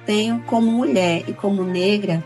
tenho como mulher e como negra,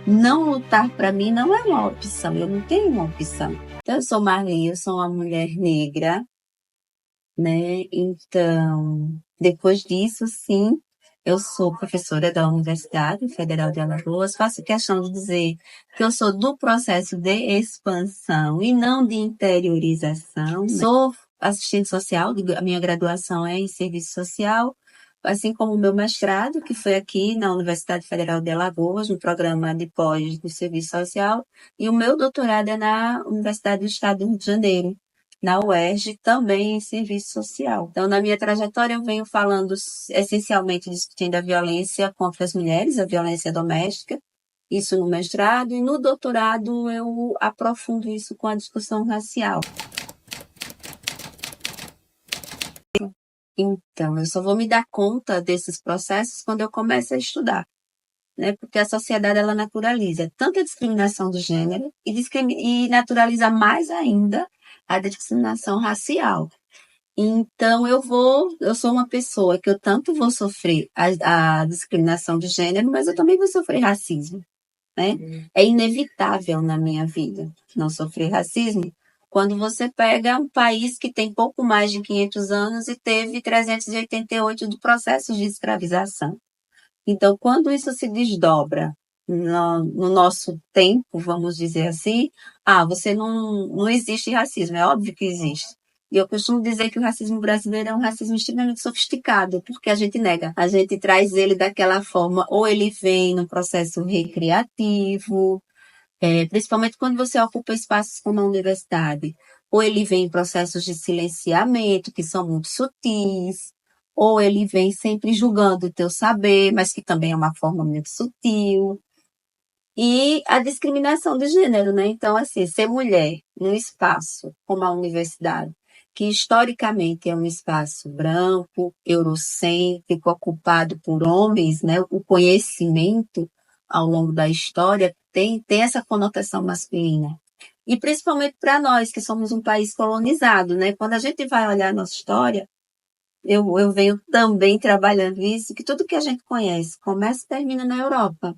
não lutar para mim não é uma opção, eu não tenho uma opção. Então, eu sou Marli, eu sou uma mulher negra, né? Então, depois disso, sim, eu sou professora da Universidade Federal de Alagoas. Faço questão de dizer que eu sou do processo de expansão e não de interiorização. Sou assistente social, a minha graduação é em serviço social, assim como o meu mestrado, que foi aqui na Universidade Federal de Alagoas, no programa de pós de serviço social, e o meu doutorado é na Universidade do Estado do Rio de Janeiro, na UERJ, também em serviço social. Então, na minha trajetória, eu venho falando essencialmente discutindo a violência contra as mulheres, a violência doméstica, isso no mestrado, e no doutorado eu aprofundo isso com a discussão racial. Então, eu só vou me dar conta desses processos quando eu começo a estudar, né? Porque a sociedade, ela naturaliza tanto a discriminação do gênero e naturaliza mais ainda a discriminação racial. Então, eu sou uma pessoa que eu tanto vou sofrer a discriminação de gênero, mas eu também vou sofrer racismo, né? É inevitável na minha vida não sofrer racismo quando você pega um país que tem pouco mais de 500 anos e teve 388 de processos de escravização. Então, quando isso se desdobra no nosso tempo, vamos dizer assim, você não existe racismo, é óbvio que existe. E eu costumo dizer que o racismo brasileiro é um racismo extremamente sofisticado, porque a gente nega. A gente traz ele daquela forma, ou ele vem no processo recreativo, principalmente quando você ocupa espaços como a universidade, ou ele vem em processos de silenciamento, que são muito sutis, ou ele vem sempre julgando o teu saber, mas que também é uma forma muito sutil. E a discriminação de gênero, né? Então, assim, ser mulher num espaço como a universidade, que historicamente é um espaço branco, eurocêntrico, ocupado por homens, né? O conhecimento ao longo da história tem essa conotação masculina. E principalmente para nós, que somos um país colonizado, né? Quando a gente vai olhar a nossa história, eu venho também trabalhando isso, que tudo que a gente conhece começa e termina na Europa.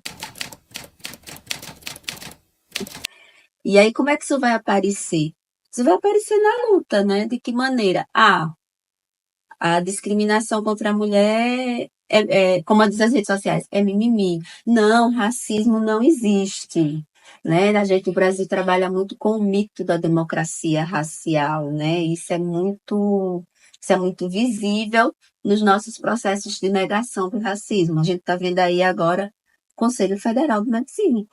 E aí, como é que isso vai aparecer? Isso vai aparecer na luta, né? De que maneira? A discriminação contra a mulher, como diz as redes sociais, é mimimi. Não, racismo não existe. Né? O Brasil trabalha muito com o mito da democracia racial, né? Isso é muito visível nos nossos processos de negação do racismo. A gente está vendo aí agora o Conselho Federal de Medicina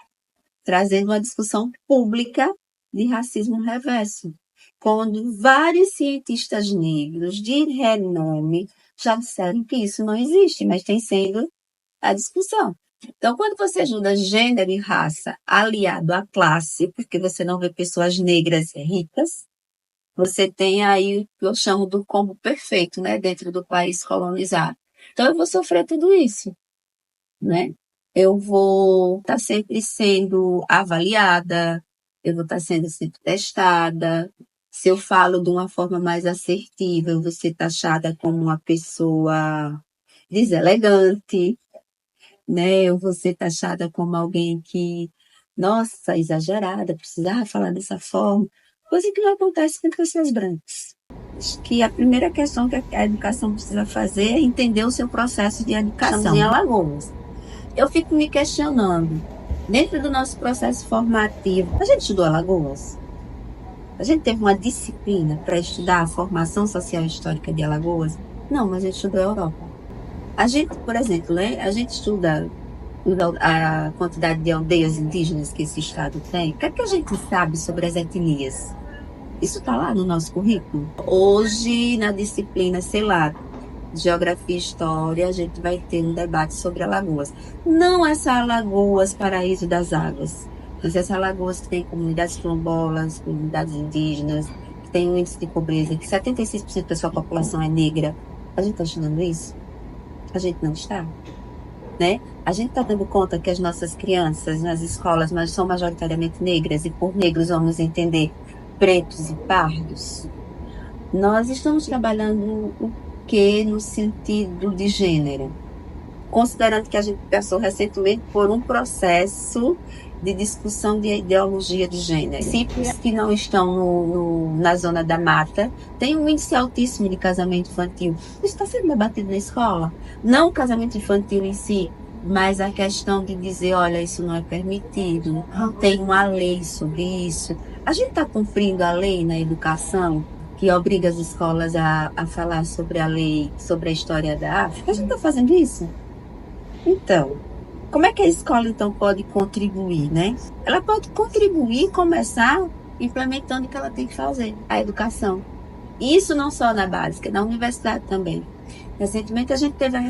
trazendo uma discussão pública de racismo reverso, quando vários cientistas negros de renome já disseram que isso não existe, mas tem sendo a discussão. Então, quando você ajuda gênero e raça aliado à classe, porque você não vê pessoas negras ricas, você tem aí o que eu chamo do combo perfeito, né, dentro do país colonizado. Então, eu vou sofrer tudo isso, né? Eu vou estar sempre sendo avaliada, eu vou estar sendo sempre testada. Se eu falo de uma forma mais assertiva, eu vou ser taxada como uma pessoa deselegante, né? Eu vou ser taxada como alguém que, nossa, exagerada, precisava falar dessa forma. Coisa que não acontece com pessoas brancas. Acho que a primeira questão que a educação precisa fazer é entender o seu processo de educação. Estamos em Alagoas. Eu fico me questionando, dentro do nosso processo formativo, a gente estudou Alagoas? A gente teve uma disciplina para estudar a formação social e histórica de Alagoas? Não, mas a gente estudou a Europa. A gente, por exemplo, né, a gente estuda a quantidade de aldeias indígenas que esse estado tem. O que é que a gente sabe sobre as etnias? Isso está lá no nosso currículo. Hoje, na disciplina, sei lá, Geografia e História, a gente vai ter um debate sobre Alagoas. Não essa Alagoas, paraíso das águas, mas essa Alagoas que tem comunidades quilombolas, comunidades indígenas, que tem um índice de pobreza, que 76% da sua população é negra. A gente está estudando isso? A gente não está, né? A gente está dando conta que as nossas crianças nas escolas mas são majoritariamente negras, e por negros vamos entender pretos e pardos. Nós estamos trabalhando o que no sentido de gênero? considerando que a gente passou recentemente por um processo de discussão de ideologia de gênero. Municípios que não estão na zona da mata têm um índice altíssimo de casamento infantil. Isso está sendo debatido na escola. Não o casamento infantil em si, mas a questão de dizer, olha, isso não é permitido, tem uma lei sobre isso. A gente está cumprindo a lei na educação, que obriga as escolas a falar sobre a lei, sobre a história da África. A gente está fazendo isso? Então, como é que a escola, então, pode contribuir, né? Ela pode contribuir e começar implementando o que ela tem que fazer, a educação. Isso não só na básica, na universidade também. Recentemente a gente teve a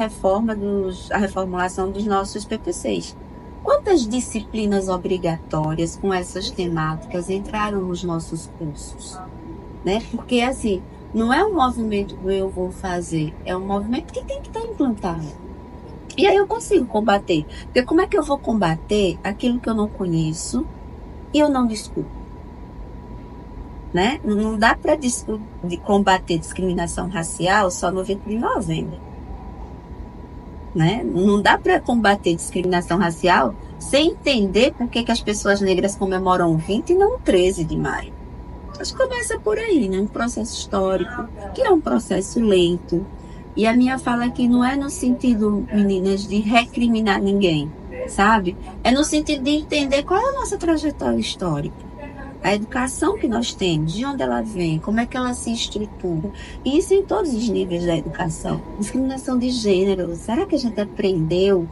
reformulação dos nossos PPCs. Quantas disciplinas obrigatórias com essas temáticas entraram nos nossos cursos? Né? Porque, assim, não é um movimento do eu vou fazer, é um movimento que tem que estar implantado. E aí eu consigo combater. Porque como é que eu vou combater aquilo que eu não conheço e eu não discuto? Né? Não dá para combater discriminação racial só no 20 de novembro. Né? Não dá para combater discriminação racial sem entender por que as pessoas negras comemoram o 20 e não o 13 de maio. Acho que começa por aí, né? Um processo histórico, que é um processo lento. E a minha fala aqui não é no sentido, meninas, de recriminar ninguém, sabe? É no sentido de entender qual é a nossa trajetória histórica. A educação que nós temos, de onde ela vem, como é que ela se estrutura. E isso em todos os níveis da educação. Discriminação de gênero. Será que a gente aprendeu,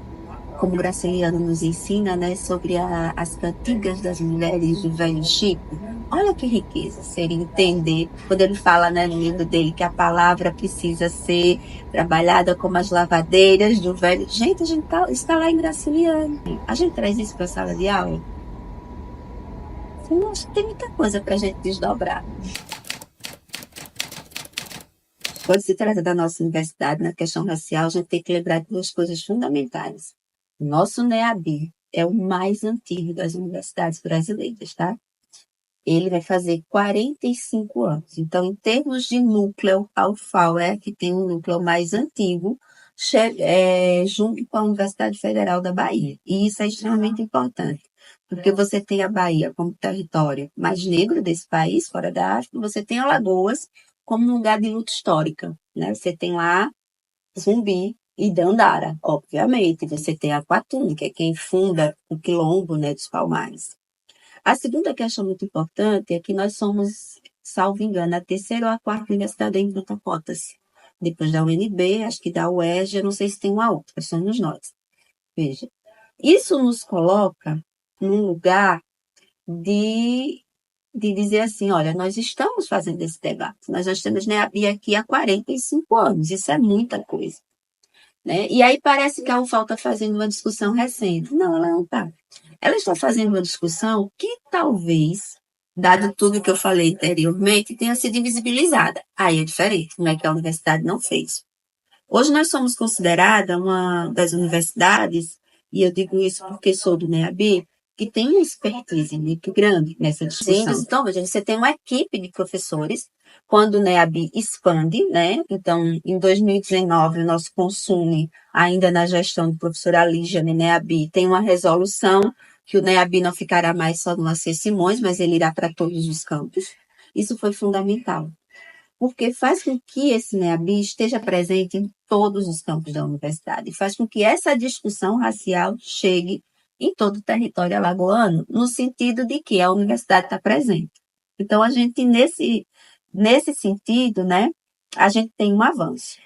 como o Graciliano nos ensina, né, sobre as cantigas das mulheres do velho Chico? Olha que riqueza, ser entender, quando ele fala, né, no livro dele que a palavra precisa ser trabalhada como as lavadeiras do velho. Gente, a gente está lá em Graciliano. A gente traz isso para a sala de aula? Eu acho que tem muita coisa para a gente desdobrar. Quando se trata da nossa universidade, na questão racial, a gente tem que lembrar de duas coisas fundamentais. O nosso NEAB é o mais antigo das universidades brasileiras, tá? Ele vai fazer 45 anos. Então, em termos de núcleo, a UFAL é a que tem um núcleo mais antigo, junto com a Universidade Federal da Bahia. E isso é extremamente importante, porque você tem a Bahia como território mais negro desse país, fora da África, você tem Alagoas como um lugar de luta histórica, né? Você tem lá Zumbi e Dandara, obviamente. Você tem a Quatuna, que é quem funda o quilombo, né, dos Palmares. A segunda questão muito importante é que nós somos, salvo engano, a terceira ou a quarta universidade em cotas. Depois da UNB, acho que da UERJ, eu não sei se tem uma outra, somos nós. Veja, isso nos coloca num lugar de dizer assim, olha, nós estamos fazendo esse debate, nós já estamos na ABI aqui há 45 anos, isso é muita coisa. Né? E aí parece que a UFAL está fazendo uma discussão recente. Não, ela não está. Ela está fazendo uma discussão que talvez, dado tudo que eu falei anteriormente, tenha sido invisibilizada. Aí é diferente, não é que a universidade não fez. Hoje nós somos considerada uma das universidades, e eu digo isso porque sou do NEAB, que tem uma expertise muito grande nessa discussão. Então, veja, você tem uma equipe de professores, quando o NEAB expande, né? Então, em 2019, o nosso Consune, ainda na gestão do professor Alígia no NEAB, tem uma resolução que o NEAB não ficará mais só no AC Simões, mas ele irá para todos os campos. Isso foi fundamental, porque faz com que esse NEAB esteja presente em todos os campos da universidade, faz com que essa discussão racial chegue em todo o território alagoano, no sentido de que a universidade está presente. Então, a gente, nesse sentido, né, a gente tem um avanço.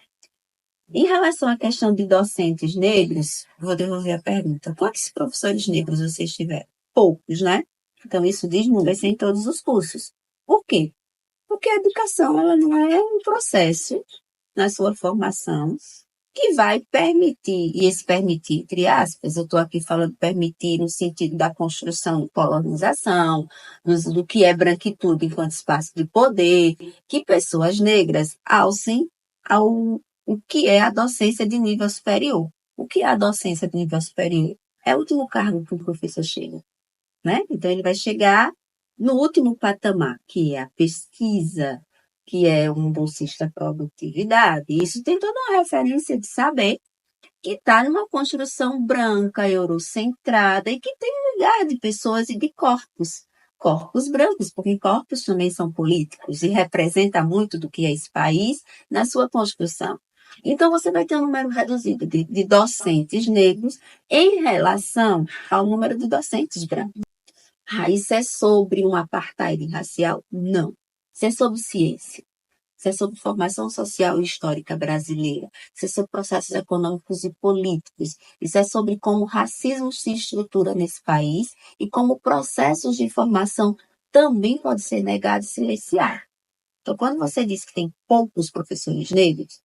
Em relação à questão de docentes negros, vou devolver a pergunta. Quantos professores negros vocês tiveram? Poucos, né? Então, isso diz números em todos os cursos. Por quê? Porque a educação ela não é um processo na sua formação que vai permitir, e esse permitir, entre aspas, eu estou aqui falando permitir no sentido da construção de colonização, do que é branquitude enquanto espaço de poder, que pessoas negras alcem ao o que é a docência de nível superior. O que é a docência de nível superior? É o último cargo que o professor chega, né? Então, ele vai chegar no último patamar, que é a pesquisa, que é um bolsista produtividade. Isso tem toda uma referência de saber que está numa construção branca, eurocentrada, e que tem lugar de pessoas e de corpos. Corpos brancos, porque corpos também são políticos e representa muito do que é esse país na sua construção. Então, você vai ter um número reduzido de docentes negros em relação ao número de docentes brancos. Isso é sobre um apartheid racial? Não. Isso é sobre ciência. Isso é sobre formação social e histórica brasileira. Isso é sobre processos econômicos e políticos. Isso é sobre como o racismo se estrutura nesse país e como processos de formação também podem ser negados e silenciados. Então, quando você diz que tem poucos professores negros,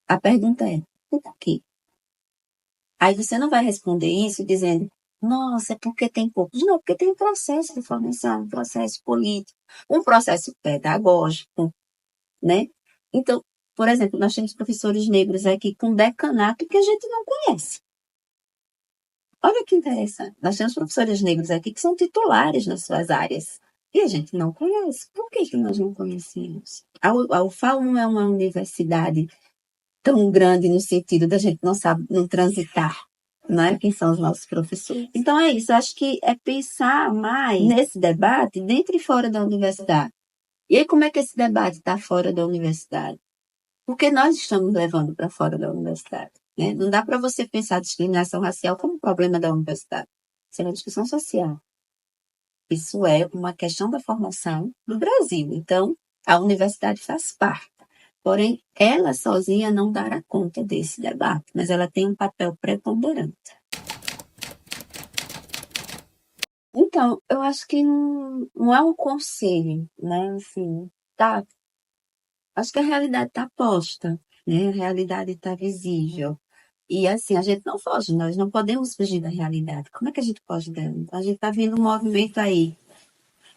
a pergunta é, por quê? Aí você não vai responder isso dizendo, nossa, é porque tem poucos. Não, porque tem um processo de formação, um processo político, um processo pedagógico, né? Então, por exemplo, nós temos professores negros aqui com decanato que a gente não conhece. Olha que interessante. Nós temos professores negros aqui que são titulares nas suas áreas e a gente não conhece. Por que nós não conhecemos? A UFAL não é uma universidade tão grande no sentido da gente não sabe não transitar, né? Quem são os nossos professores. Então é isso, acho que é pensar mais nesse debate dentro e fora da universidade. E aí como é que esse debate está fora da universidade? Porque nós estamos levando para fora da universidade, né? Não dá para você pensar a discriminação racial como problema da universidade. Isso é uma discussão social. Isso é uma questão da formação do Brasil. Então, a universidade faz parte. Porém, ela sozinha não dará conta desse debate, mas ela tem um papel preponderante. Então, eu acho que não é um conselho, né? Assim, tá. Acho que a realidade está posta, né? A realidade está visível. E assim, a gente não foge, nós não podemos fugir da realidade. Como é que a gente pode dela? Então, a gente está vendo um movimento aí,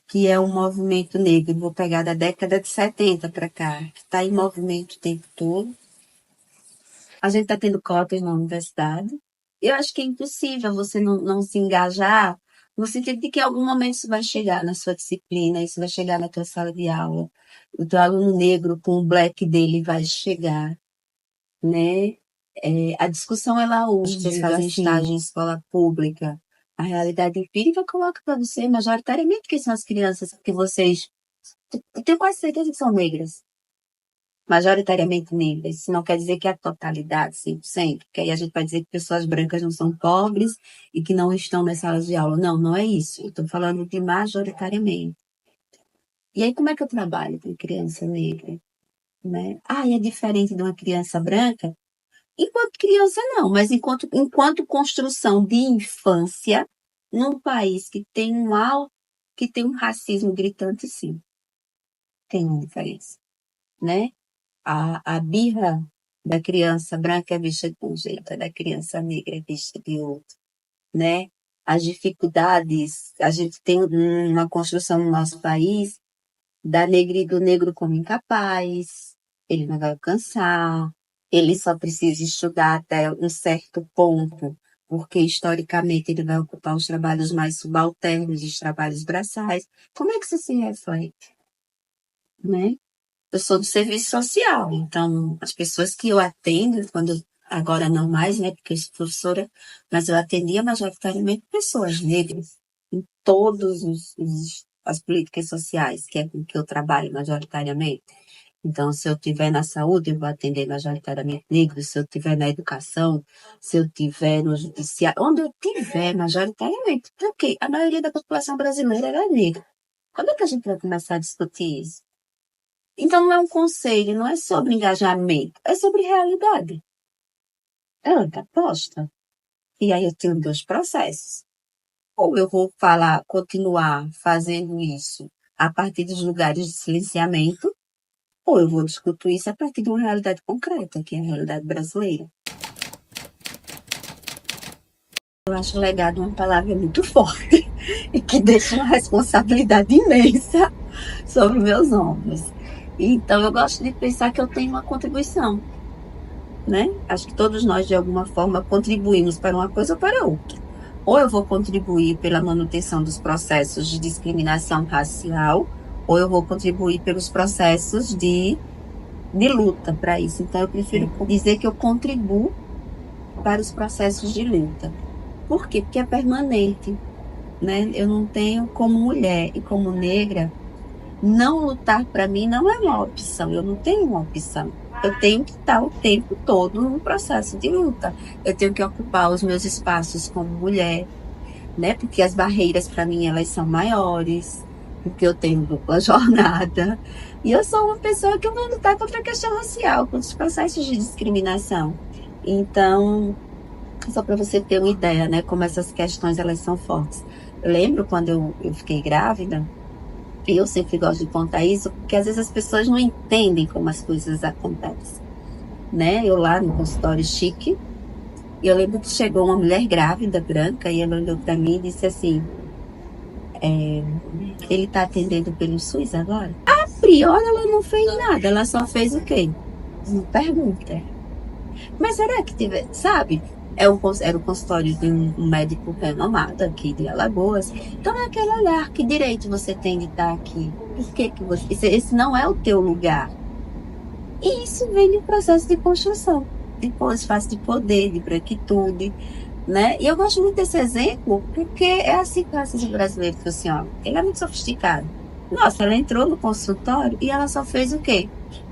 que é um movimento negro, vou pegar da década de 70 para cá, que está em movimento o tempo todo. A gente está tendo cotas na universidade. Eu acho que é impossível você não se engajar no sentido de que em algum momento isso vai chegar na sua disciplina, isso vai chegar na tua sala de aula. O teu aluno negro com o black dele vai chegar, né? A discussão, ela hoje, vocês fazem estágio em escola pública. A realidade empírica coloca para você, majoritariamente, quem são as crianças que vocês... Eu tenho quase certeza que são negras. Majoritariamente negras. Isso não quer dizer que é a totalidade, 100%, porque aí a gente vai dizer que pessoas brancas não são pobres e que não estão nas salas de aula. Não, não é isso. Eu estou falando de majoritariamente. E aí, como é que eu trabalho com criança negra? Né? É diferente de uma criança branca? Enquanto criança, não, mas enquanto construção de infância, num país que tem que tem um racismo gritante, sim. Tem uma diferença, né? A birra da criança branca é vista de um jeito, a da criança negra é vista de outro, né? As dificuldades, a gente tem uma construção no nosso país do negro como incapaz, ele não vai alcançar, ele só precisa estudar até um certo ponto, porque historicamente ele vai ocupar os trabalhos mais subalternos, os trabalhos braçais. Como é que isso se reflete? Né? Eu sou do serviço social, então as pessoas que eu atendo, agora não mais, né, porque eu sou professora, mas eu atendia majoritariamente pessoas negras em todos as políticas sociais, que é com que eu trabalho majoritariamente. Então, se eu estiver na saúde, eu vou atender majoritariamente negros, se eu estiver na educação, se eu estiver no judiciário, onde eu estiver majoritariamente. Porque a maioria da população brasileira é negra. Quando é que a gente vai começar a discutir isso? Então, não é um conselho, não é sobre engajamento, é sobre realidade. Ela está posta. E aí eu tenho dois processos. Ou eu vou continuar fazendo isso a partir dos lugares de silenciamento, ou eu vou discutir isso a partir de uma realidade concreta, que é a realidade brasileira. Eu acho legado uma palavra muito forte e que deixa uma responsabilidade imensa sobre meus ombros. Então, eu gosto de pensar que eu tenho uma contribuição, né? Acho que todos nós, de alguma forma, contribuímos para uma coisa ou para outra. Ou eu vou contribuir pela manutenção dos processos de discriminação racial, ou eu vou contribuir pelos processos de luta para isso. Então, eu prefiro dizer que eu contribuo para os processos de luta. Por quê? Porque é permanente, né? Eu não tenho, como mulher e como negra, não lutar para mim não é uma opção, eu não tenho uma opção. Eu tenho que estar o tempo todo no processo de luta. Eu tenho que ocupar os meus espaços como mulher, né? Porque as barreiras para mim elas são maiores, porque eu tenho dupla jornada. E eu sou uma pessoa que eu vou lutar contra a questão racial, contra os processos de discriminação. Então, só para você ter uma ideia, né, como essas questões elas são fortes. Eu lembro quando eu fiquei grávida, e eu sempre gosto de contar isso, porque às vezes as pessoas não entendem como as coisas acontecem, né? Eu lá no consultório chique, e eu lembro que chegou uma mulher grávida, branca, e ela olhou para mim e disse assim, ele tá atendendo pelo SUS agora? A priori ela não fez nada, ela só fez o quê? Uma pergunta. Mas será que tiver, sabe? Era o consultório de um médico renomado aqui de Alagoas. Então é aquele olhar, que direito você tem de estar aqui? Por que que você... Esse não é o teu lugar. E isso vem de processo de construção, de espaço de poder, de branquitude, né? E eu gosto muito desse exemplo, porque é assim que o racismo brasileiro funciona. Ele é muito sofisticado. Nossa, ela entrou no consultório e ela só fez o quê?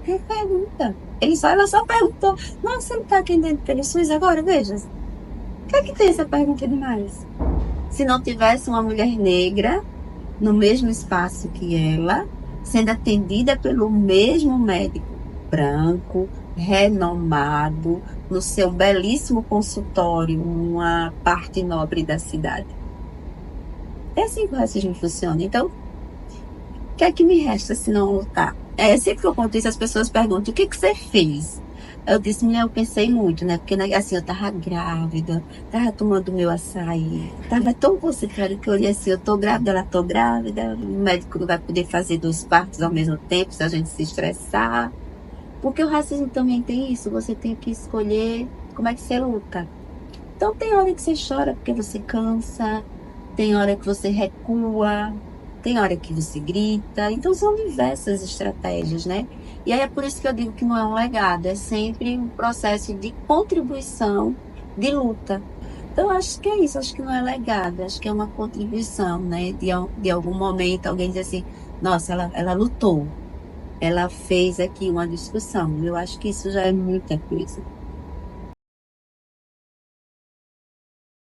Uma pergunta. Ela só perguntou, nossa, você não está atendendo pelo SUS agora? Veja. O que é que tem essa pergunta demais? Se não tivesse uma mulher negra no mesmo espaço que ela, sendo atendida pelo mesmo médico branco, renomado, no seu belíssimo consultório, numa parte nobre da cidade. É assim que o racismo funciona. Então, o que é que me resta se não lutar? Sempre que eu conto isso, as pessoas perguntam, o que você fez? Eu disse, mulher, eu pensei muito, né? Porque assim, eu tava grávida, tava tomando meu açaí, tava tão concentrada que eu olhei assim, eu tô grávida, ela tô grávida, o médico não vai poder fazer 2 partos ao mesmo tempo se a gente se estressar. Porque o racismo também tem isso, você tem que escolher como é que você luta. Então tem hora que você chora porque você cansa, tem hora que você recua, tem hora que você grita. Então são diversas estratégias, né? E aí é por isso que eu digo que não é um legado, é sempre um processo de contribuição, de luta. Então acho que é isso, acho que não é legado, acho que é uma contribuição, né? De algum momento alguém diz assim, nossa, ela lutou, ela fez aqui uma discussão. Eu acho que isso já é muita coisa.